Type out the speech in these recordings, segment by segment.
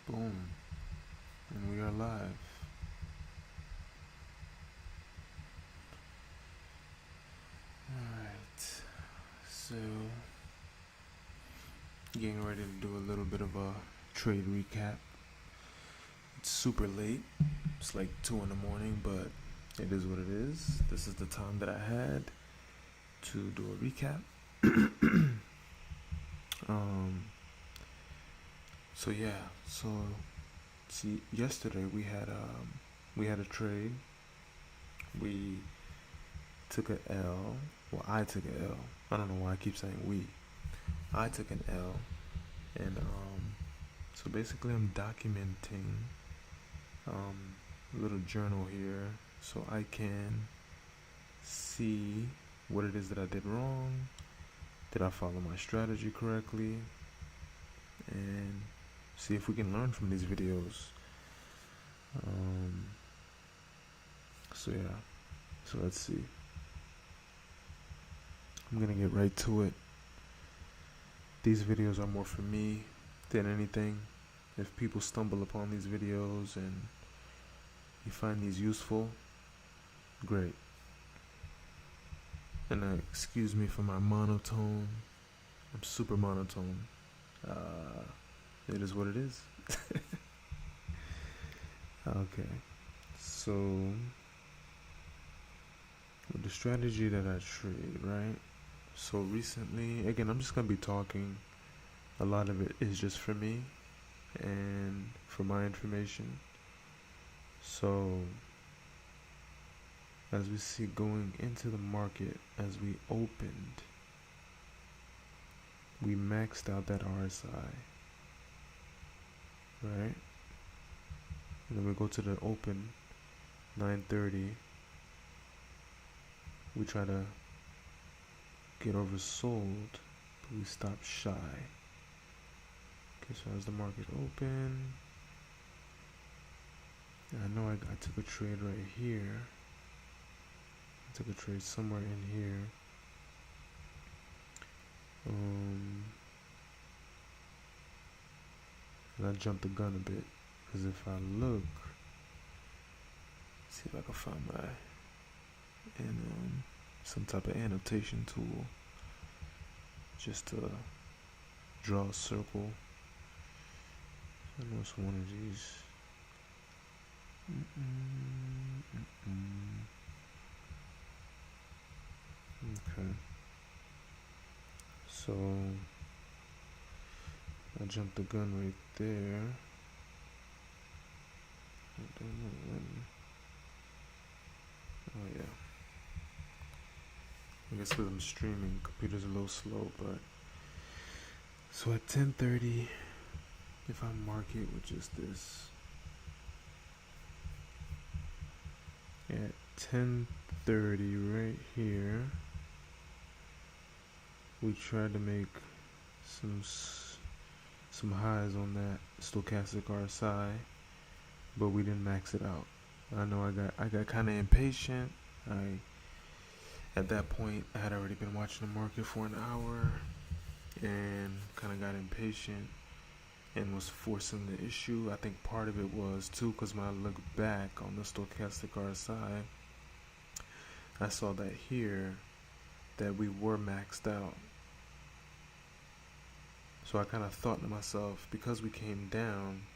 Boom. And we are live. Alright. So, getting ready to do a little bit of a trade recap. It's super late. It's like 2 in the morning, but it is what it is. This is the time that I had to do a recap. um, so yeah, see, yesterday we had a trade. We took a L. Well, I took a L. I don't know why I keep saying we. I took an L, and so basically I'm documenting a little journal here so I can see what it is that I did wrong. Did I follow my strategy correctly? And see if we can learn from these videos. So yeah, so let's see. I'm gonna get right to it. These videos are more for me than anything. If people stumble upon these videos and you find these useful, great. And excuse me for my monotone. I'm super monotone. It is what it is. Okay. So, with the strategy that I trade, right? So recently, again, I'm just going to be talking. A lot of it is just for me and for my information. So, as we see going into the market, as we opened, we maxed out that RSI, right? And then we go to the open, 9:30. We try to get oversold, but we stop shy. Okay, so as the market open, I know I took a trade right here. I took a trade somewhere in here. And I jumped the gun a bit, because if I look, see if I can find my some type of annotation tool, just to draw a circle. I know it's one of these. Okay. So I jumped the gun right there. I don't know when. Oh yeah. I guess because I'm streaming, computer's a little slow, but so at 10:30, if I mark it with just this, at 10:30 right here, we tried to make some highs on that stochastic RSI, but we didn't max it out. I know I got kind of impatient. At that point I had already been watching the market for an hour and kind of got impatient and was forcing the issue. I think part of it was too because when I looked back on the stochastic RSI, I saw that here that we were maxed out. So I kind of thought to myself, because we came down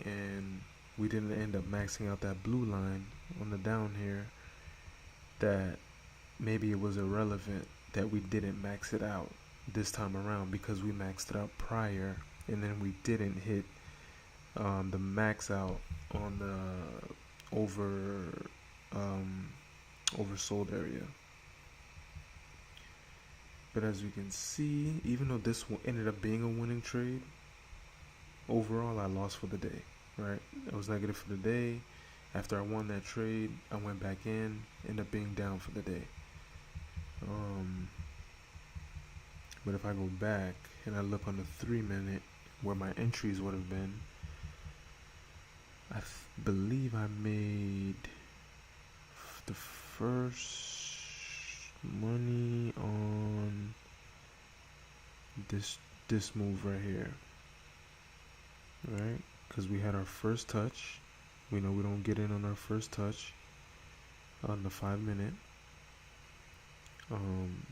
and we didn't end up maxing out that blue line on the down here, that maybe it was irrelevant that we didn't max it out this time around, because we maxed it out prior and then we didn't hit the max out on the oversold area. But as you can see, even though this ended up being a winning trade, overall I lost for the day, right? I was negative for the day. After I won that trade, I went back in, ended up being down for the day. But if I go back and I look on the 3-minute where my entries would have been, I believe I made the first money on this move right here, right? because we had our first touch. We know we don't get in on our first touch on the 5 minute.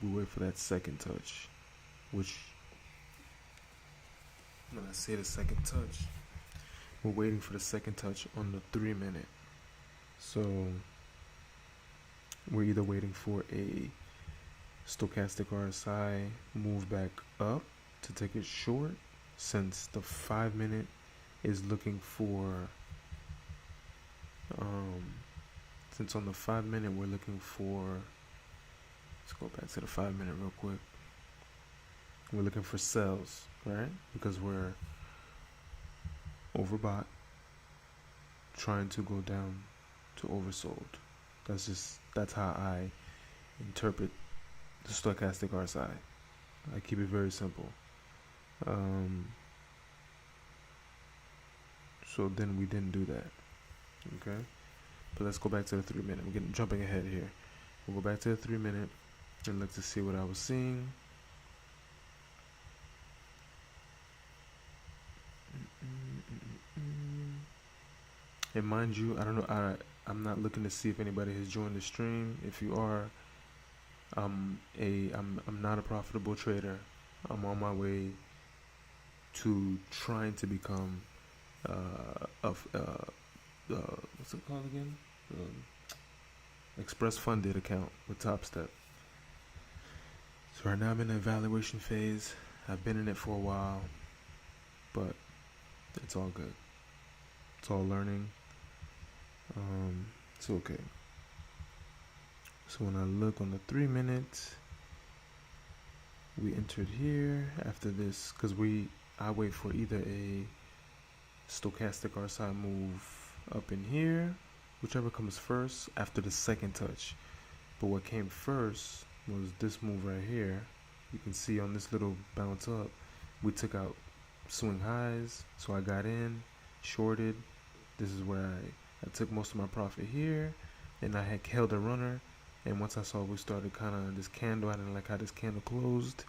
We wait for that second touch, which when I say the second touch, we're waiting for the second touch on the 3 minute. So we're either waiting for a stochastic RSI move back up to take it short, since the 5 minute is looking for since on the 5 minute we're looking for, let's go back to the 5 minute real quick. We're looking for sells, right? Because we're overbought, trying to go down to oversold. That's how I interpret the stochastic RSI. I keep it very simple. So then we didn't do that. Okay? But let's go back to the 3 minute. We're jumping ahead here. We'll go back to the 3 minute and look to see what I was seeing. And mind you, I don't know, I'm not looking to see if anybody has joined the stream. If you are, I'm not a profitable trader. I'm on my way to trying to become what's it called again? Express funded account with Topstep. So right now I'm in the evaluation phase. I've been in it for a while, but it's all good. It's all learning. It's okay. So when I look on the 3 minutes, we entered here after this, because I wait for either a stochastic RSI move up in here, whichever comes first after the second touch. But what came first was this move right here. You can see on this little bounce up, we took out swing highs, so I got in, shorted. This is where I took most of my profit here, and I had held a runner. And once I saw we started kind of this candle, I didn't like how this candle closed,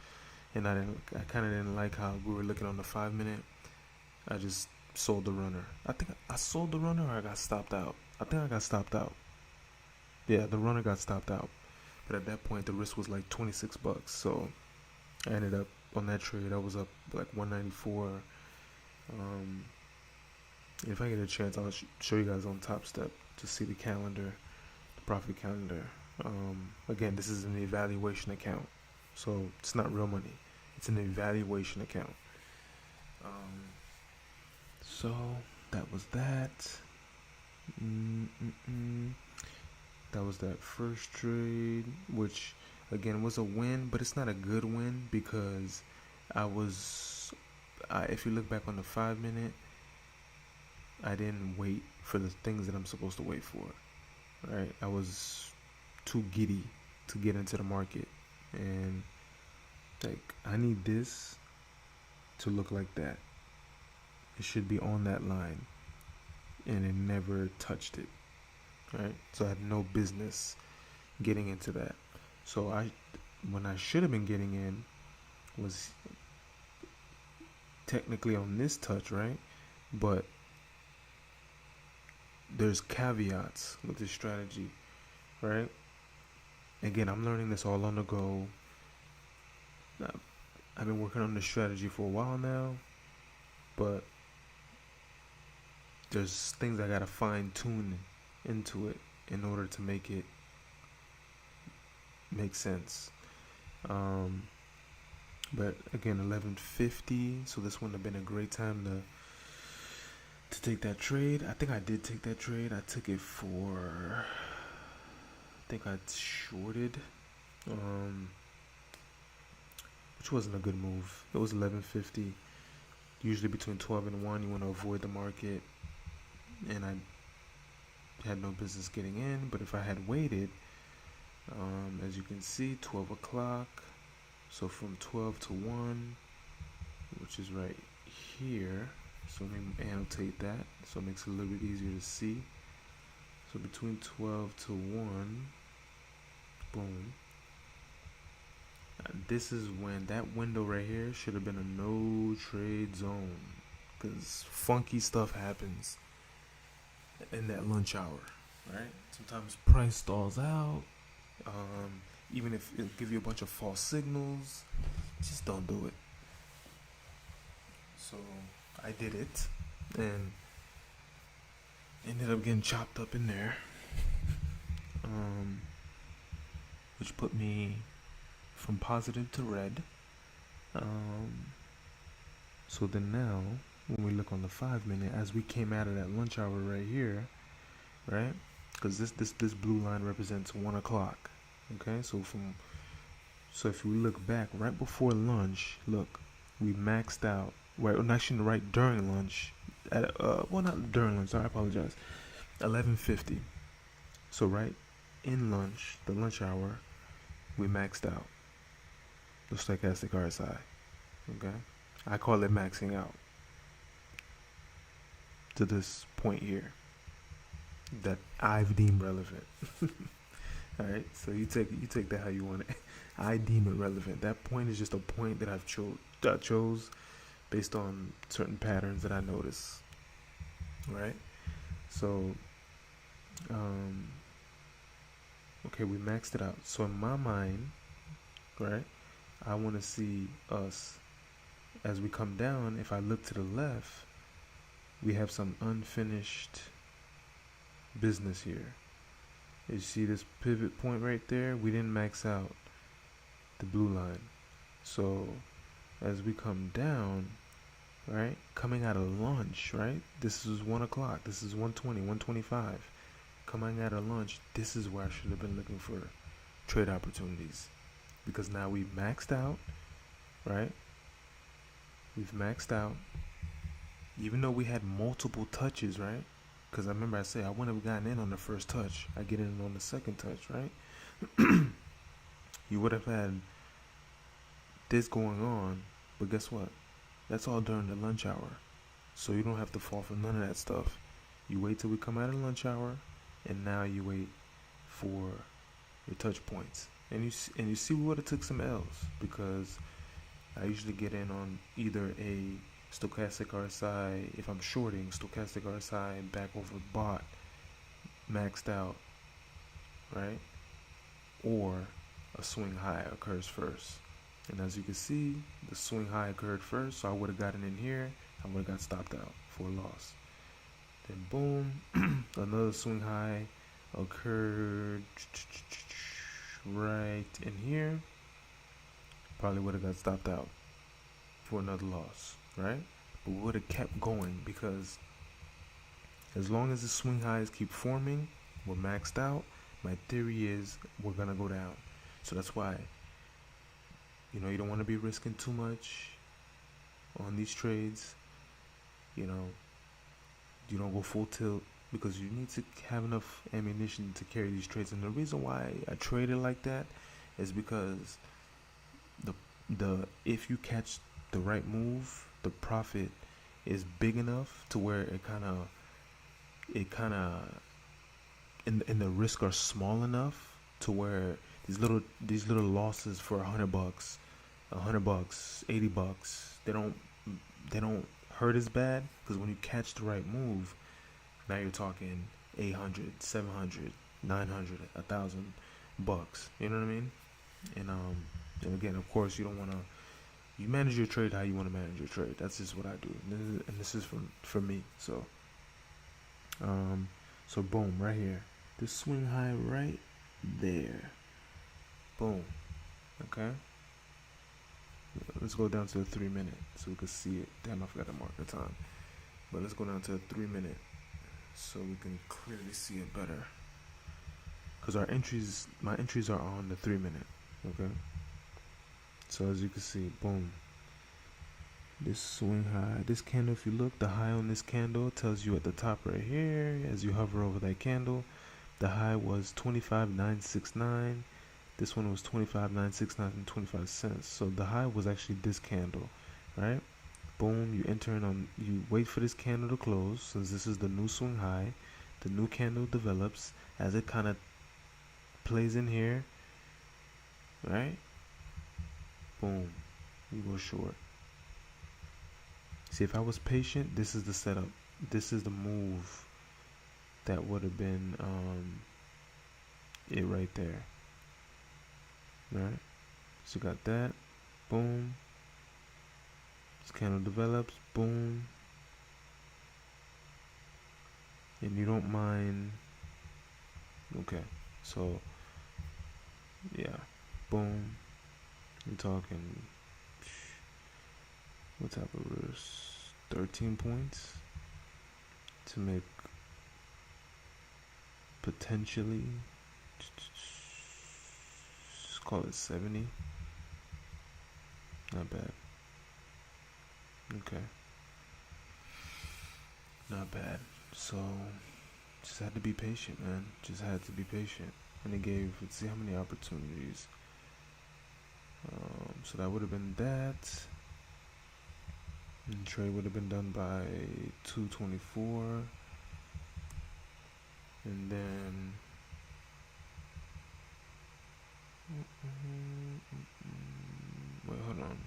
and I kind of didn't like how we were looking on the 5 minute. I just sold the runner. I think I sold the runner, or I got stopped out. I think I got stopped out. Yeah, the runner got stopped out. But at that point, the risk was like $26. So I ended up on that trade. I was up like 194. If I get a chance, I'll show you guys on Topstep to see the calendar, the profit calendar. Again, this is an evaluation account, so it's not real money. It's an evaluation account. So that was that. That was that first trade, which again was a win, but it's not a good win because if you look back on the 5 minute, I didn't wait for the things that I'm supposed to wait for. Right? I was too giddy to get into the market, and like I need this to look like that. It should be on that line, and it never touched it. Right? So I had no business getting into that. So when I should have been getting in was technically on this touch, right? But there's caveats with this strategy, right? Again, I'm learning this all on the go. I've been working on this strategy for a while now, but there's things I gotta fine tune into it in order to make it make sense. But again, 11:50, so this wouldn't have been a great time to take that trade. I think I did take that trade. I took it for, I think I shorted, which wasn't a good move. It was 11:50. Usually between 12 and 1, you want to avoid the market, and I had no business getting in. But if I had waited, as you can see, 12 o'clock, so from 12 to 1, which is right here, so let me annotate that so it makes it a little bit easier to see. So between 12 to 1, boom, this is when that window right here should have been a no trade zone. because funky stuff happens in that lunch hour, right? Sometimes price stalls out. Even if it'll give you a bunch of false signals, just don't do it. So I did it, and ended up getting chopped up in there, which put me from positive to red. So then now, when we look on the 5 minute, as we came out of that lunch hour right here, right? Because this blue line represents 1 o'clock. Okay, so if we look back right before lunch, look, we maxed out. Right, actually, right during lunch, not during lunch. Sorry, I apologize. 11:50. So right in lunch, the lunch hour, we maxed out the stochastic RSI. Okay, I call it maxing out to this point here that I've deemed relevant. All right, so you take that how you want it. I deem it relevant. That point is just a point that I chose based on certain patterns that I notice. Right, so okay, we maxed it out. So in my mind, right, I want to see us as we come down. If I look to the left, we have some unfinished business here. You see this pivot point right there? We didn't max out the blue line. So as we come down, right, coming out of lunch, right, this is 1 o'clock, this is 1:20, 1:25. Coming out of lunch, this is where I should have been looking for trade opportunities, because now we've maxed out, right? We've maxed out, even though we had multiple touches, right? Because I remember I said I wouldn't have gotten in on the first touch. I get in on the second touch, right? You would have had this going on, but guess what? That's all during the lunch hour. So you don't have to fall for none of that stuff. You wait till we come out of lunch hour, and now you wait for your touch points. And you see we would have took some L's, because I usually get in on either a stochastic RSI, if I'm shorting, stochastic RSI back over bot, maxed out, right? Or a swing high occurs first. And as you can see, the swing high occurred first, so I would have gotten in here, I would have got stopped out for a loss. Then boom, another swing high occurred right in here, probably would have got stopped out for another loss, right? But we would have kept going, because as long as the swing highs keep forming, we're maxed out. My theory is we're gonna go down. So that's why, you don't want to be risking too much on these trades. You don't go full tilt, because you need to have enough ammunition to carry these trades. And the reason why I trade it like that is because the if you catch the right move, the profit is big enough to where it kind of and the risks are small enough to where these little losses for $100, $80, they don't hurt as bad, because when you catch the right move, now you're talking 800, 700, 900, $1,000. You know what I mean? And again, of course, you manage your trade how you want to manage your trade. That's just what I do, and this is for me. So boom, right here, this swing high right there, boom. Okay, let's go down to a 3 minute so we can see it. Damn, I forgot to mark the time, but let's go down to a 3 minute so we can clearly see it better, because my entries are on the 3 minute. Okay, so as you can see, boom, this swing high, this candle, if you look, the high on this candle tells you at the top right here, as you hover over that candle, the high was 25,969. This one was 25,969 and 25 cents. So the high was actually this candle, right? Boom, you wait for this candle to close, since this is the new swing high. The new candle develops as it kind of plays in here, right? Boom, you go short. See, if I was patient, this is the setup. This is the move that would have been it right there. Right? So you got that. Boom. This candle develops. Boom. And you don't mind. Okay. So, yeah. Boom. We're talking. What type of risk? 13 points to make potentially, just call it 70. Not bad. Okay. Not bad. So, just had to be patient, man. Just had to be patient. And it gave, let's see how many opportunities. So that would have been that. And trade would have been done by 224. And then wait, hold on.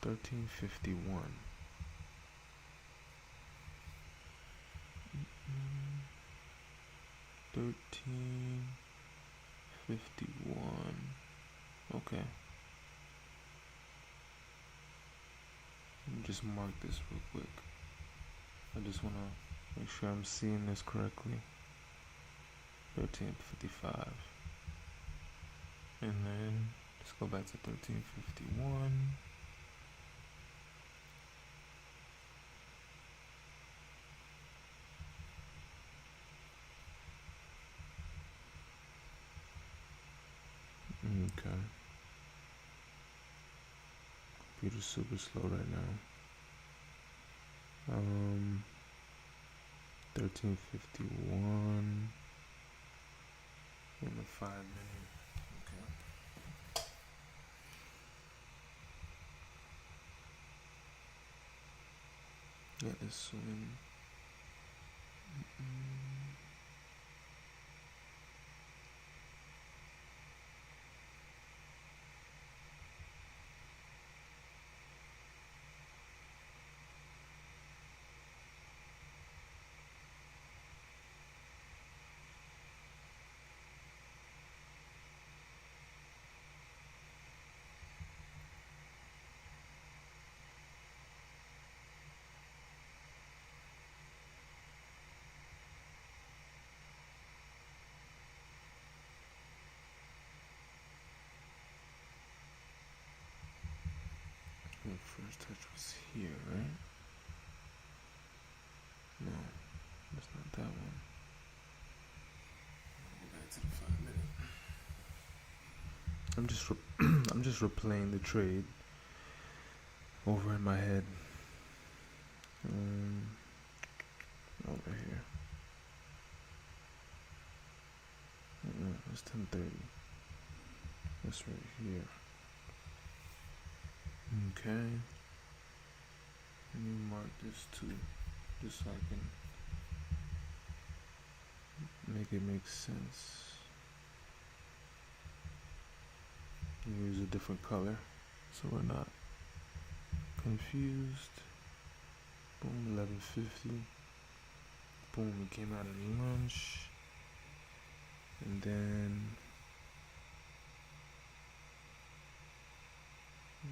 $13.51. $13.51. Okay. Let me just mark this real quick. I just wanna make sure I'm seeing this correctly. 13.55. And then let's go back to 13.51. Okay. Computer's super slow right now. 13.51 in the 5 minute. Okay. Yeah, this one. The first touch was here, right? No, that's not that one. Go back to the 5 minute. I'm just replaying the trade over in my head. Over here. That's 10:30. That's right here. Okay. Let me mark this too, just so I can make it make sense. Use a different color so we're not confused. Boom, 11:50. Boom, we came out at lunch. And then,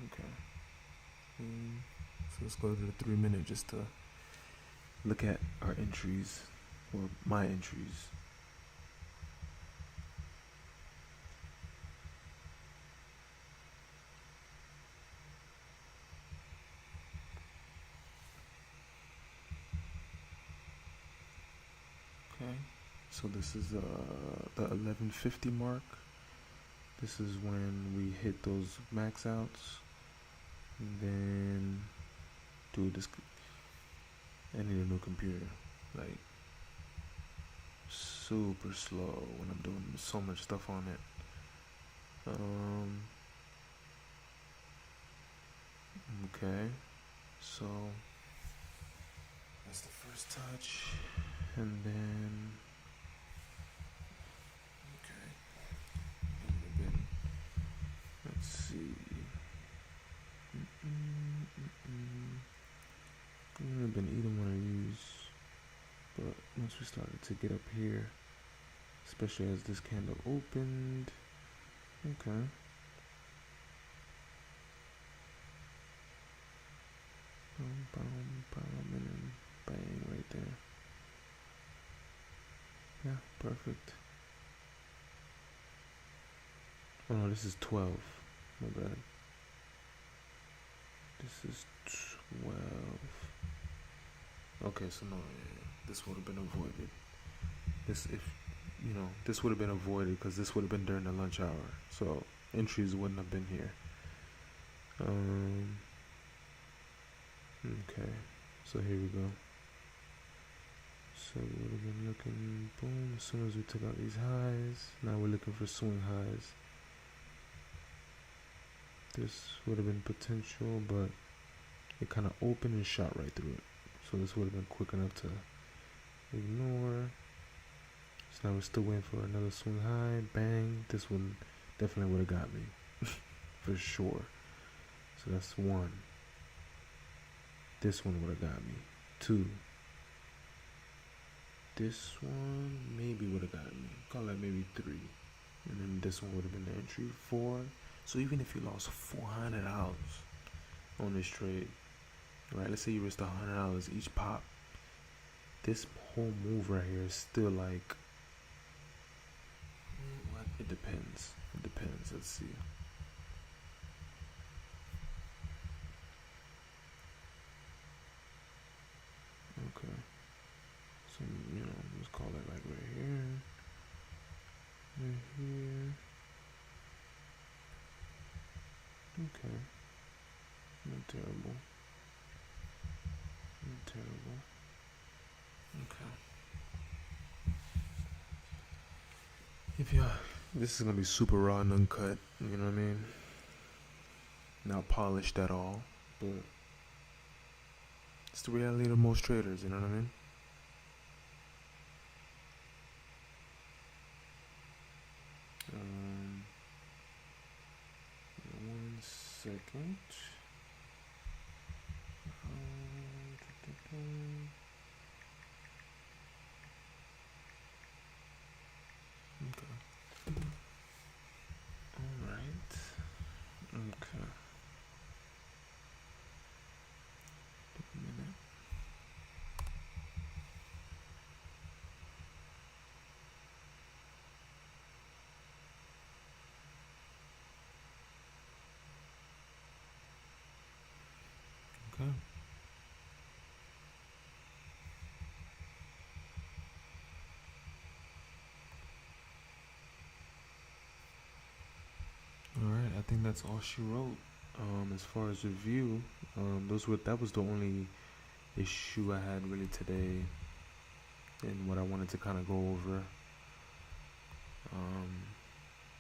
okay. So let's go to the 3 minute just to look at our entries, or my entries. Okay, so this is the 11:50 mark. This is when we hit those max outs. And then, dude, I need a new computer. Like, super slow when I'm doing so much stuff on it. Okay, so that's the first touch, and then okay, we started to get up here, especially as this candle opened. Okay. Boom, boom, boom, and then bang right there. Yeah, perfect. Oh no, this is 12. My bad. This is 12. Okay, so no, yeah, this would have been avoided. This would have been avoided because this would have been during the lunch hour. So entries wouldn't have been here. Okay, so here we go. So we would have been looking, boom, as soon as we took out these highs. Now we're looking for swing highs. This would have been potential, but it kind of opened and shot right through it. So this would have been quick enough to ignore. So now we're still waiting for another swing high. Bang. This one definitely would have got me. For sure. So that's one. This one would have got me. Two. This one maybe would have got me. Call that maybe three. And then this one would have been the entry. Four. So even if you lost $400 on this trade, right? Let's say you risked $100 each pop. This whole move right here is still like, what? It depends. It depends. Let's see. Okay. So, let's call it like right here. Right here. Okay. Not terrible. Not terrible. Okay. This is gonna be super raw and uncut, you know what I mean? Not polished at all, but it's the reality of most traders, you know what I mean? One second. Okay. Alright. Okay. A minute. Okay. Alright, I think that's all she wrote. As far as review, that was the only issue I had really today, and what I wanted to kind of go over.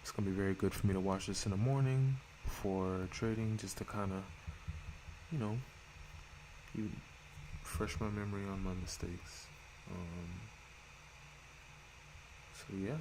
It's gonna be very good for me to watch this in the morning before trading, just to kind of, you refresh my memory on my mistakes. So yeah.